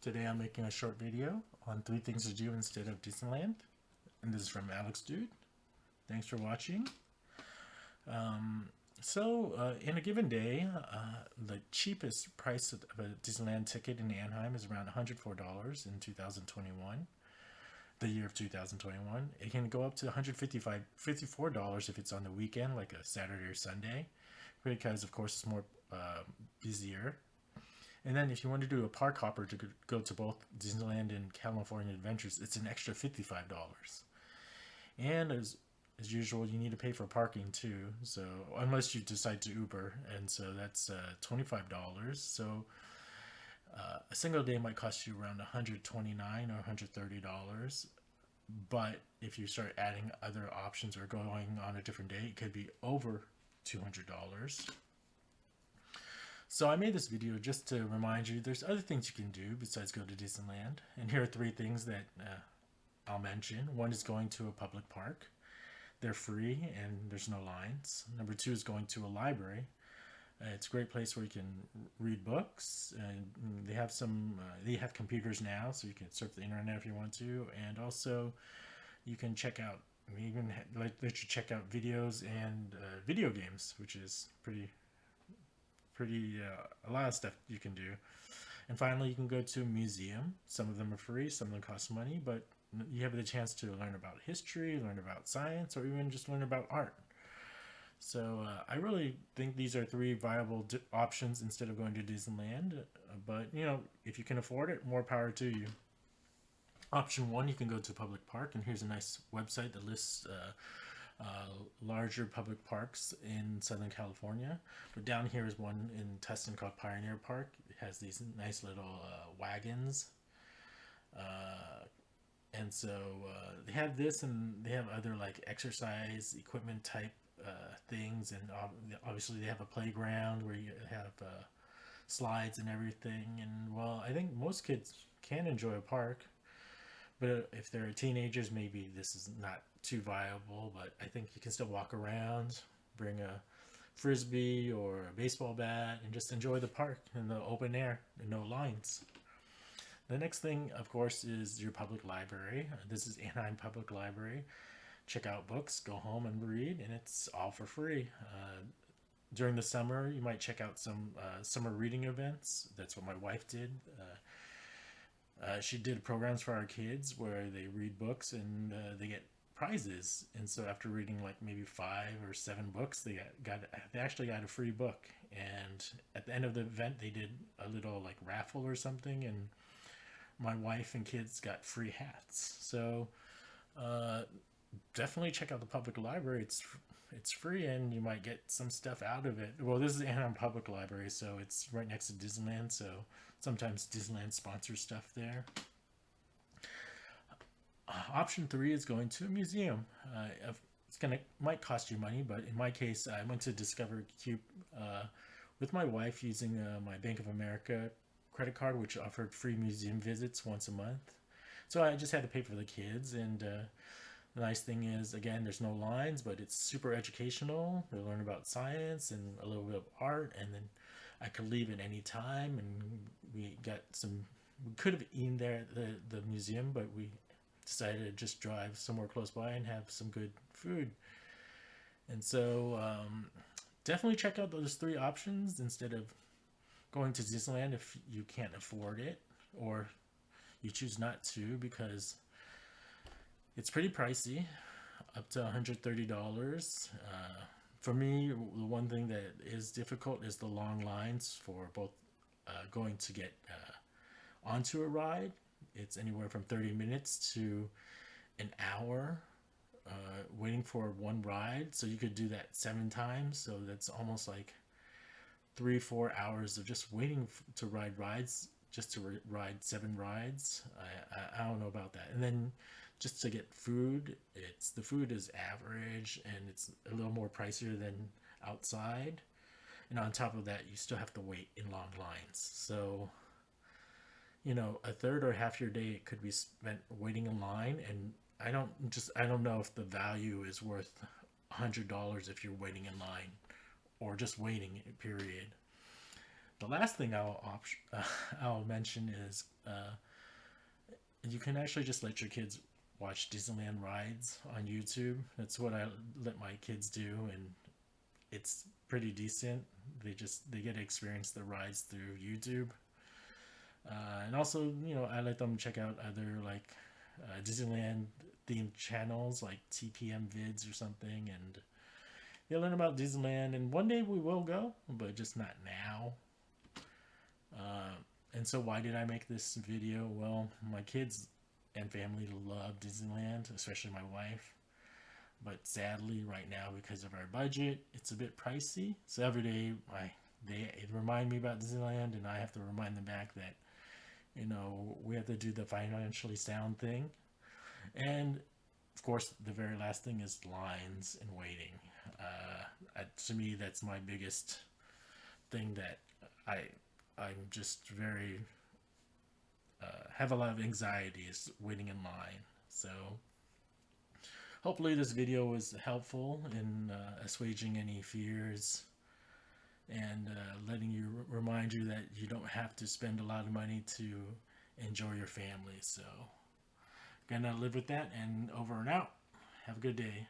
Today I'm making a short video on 3 things to do instead of Disneyland. And this is from Alex Dude. Thanks for watching. In a given day, the cheapest price of a Disneyland ticket in Anaheim is around $104 in 2021, the year of 2021. It can go up to $154 if it's on the weekend, like a Saturday or Sunday, because of course it's more busier. And then if you want to do a park hopper to go to both Disneyland and California Adventures, it's an extra $55. And as usual, you need to pay for parking too. So unless you decide to Uber, and so that's $25. So a single day might cost you around $129 or $130. But if you start adding other options or going on a different day, it could be over $200. So I made this video just to remind you there's other things you can do besides go to Disneyland. And here are 3 things that I'll mention. One is going to a public park. They're free and there's no lines. Number 2 is going to a library. It's a great place where you can read books, and they have computers now, so you can surf the internet if you want to, and also you can check out, let you check out videos and video games, which is pretty a lot of stuff you can do. And finally, you can go to a museum. Some of them are free, some of them cost money, but you have the chance to learn about history, learn about science, or even just learn about art. So I really think these are 3 viable options instead of going to Disneyland. But if you can afford it, more power to you. Option 1, you can go to a public park, and here's a nice website that lists larger public parks in Southern California. But down here is one in Tustin called Pioneer Park. It has these nice little wagons. And so they have this, and they have other like exercise equipment type things, and obviously they have a playground where you have slides and everything. And well, I think most kids can enjoy a park, but if they're teenagers, maybe this is not too viable. But I think you can still walk around, bring a frisbee or a baseball bat, and just enjoy the park in the open air and no lines. The next thing, of course, is your public library. This is Anaheim Public Library. Check out books, go home and read, and it's all for free. During the summer, you might check out some summer reading events. That's what my wife did. She did programs for our kids where they read books and they get prizes. And so after reading like maybe 5 or 7 books, they actually got a free book. And at the end of the event, they did a little like raffle or something, and my wife and kids got free hats. So definitely check out the public library. It's free, and you might get some stuff out of it. Well, this is Anaheim Public Library, so it's right next to Disneyland, so sometimes Disneyland sponsors stuff there. Option 3 is going to a museum. Might cost you money, but in my case, I went to Discover Cube with my wife using my Bank of America credit card, which offered free museum visits once a month. So I just had to pay for the kids, and the nice thing is, again, there's no lines, but it's super educational. They learn about science and a little bit of art, and then I could leave at any time. And we could have eaten there at the museum, but we decided to just drive somewhere close by and have some good food. And so definitely check out those 3 options instead of going to Disneyland if you can't afford it, or you choose not to, because it's pretty pricey, up to $130. For me, the one thing that is difficult is the long lines for both going to get onto a ride. It's anywhere from 30 minutes to an hour waiting for one ride. So you could do that 7 times. So that's almost like 3-4 hours of just waiting to ride rides, just to ride 7 rides. I don't know about that. And then just to get food, the food is average, and it's a little more pricier than outside. And on top of that, you still have to wait in long lines. So a third or half your day could be spent waiting in line, and I don't know if the value is worth $100 if you're waiting in line, or just waiting, period. The last thing I'll mention is you can actually just let your kids watch Disneyland rides on YouTube. That's what I let my kids do, and it's pretty decent. They get to experience the rides through YouTube, and also I let them check out other like Disneyland themed channels like TPM vids or something, and they learn about Disneyland. And one day we will go, but just not now. And so why did I make this video? Well, my kids and family love Disneyland, especially my wife. But sadly, right now, because of our budget, it's a bit pricey. So every day, they remind me about Disneyland, and I have to remind them back that we have to do the financially sound thing. And of course, the very last thing is lines and waiting. To me, that's my biggest thing that I'm just very have a lot of anxiety is waiting in line. So hopefully this video was helpful in assuaging any fears and letting you remind you that you don't have to spend a lot of money to enjoy your family. So gonna live with that, and over and out. Have a good day.